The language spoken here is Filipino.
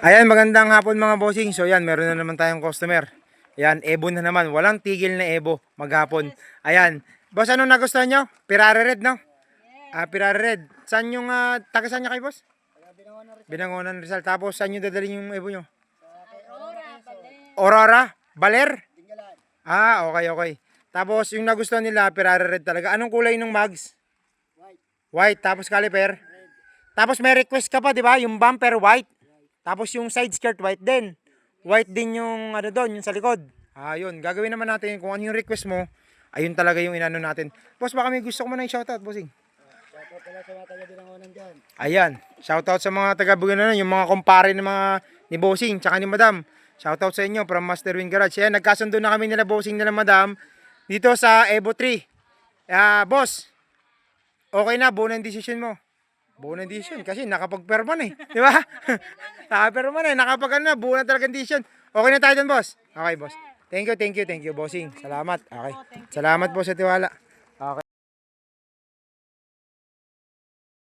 Ayan, magandang hapon mga bossing. So yan, meron na naman tayong customer. Ayan, Ebo na naman. Walang tigil na Ebo maghapon. Ayan. Boss, ano nagustuhan nyo? Pirare Red, no? Pirare Red. Saan yung, taga saan nyo kayo, boss? Binangonan Rizal. Tapos, saan nyo dadalhin yung Ebo nyo? Aurora? Baler? Okay, okay. Tapos, yung nagustuhan nila, Pirare Red talaga. Anong kulay ng mags? White. Tapos, caliper? Tapos, may request ka pa, di ba? Yung bumper white. Tapos yung side skirt white din. White din yung ano doon, yung sa likod. Yun. Gagawin naman natin kung ano yung request mo. Ayun talaga yung inano natin. Boss, baka may gusto ko man na i-shoutout, bossing. Shoutout pala sa mga taga-Binangonan dyan. Ayan. Shoutout sa mga taga-Binangonan, yung mga kumpare ng mga ni bossing, tsaka ni madam. Shoutout sa inyo from Master Wing Garage. Ayan, nagkasundo na kami nila bossing nila madam dito sa Evo 3. Boss, okay na, buo na yung decision mo. Buo na decision kasi nakapag-perma na eh. Di ba? Nakapag-perma na eh. Nakapag ano na, buo na talagang decision. Okay na tayo dun, boss? Okay, boss. Thank you, bossing. Salamat. Okay. Salamat po sa tiwala.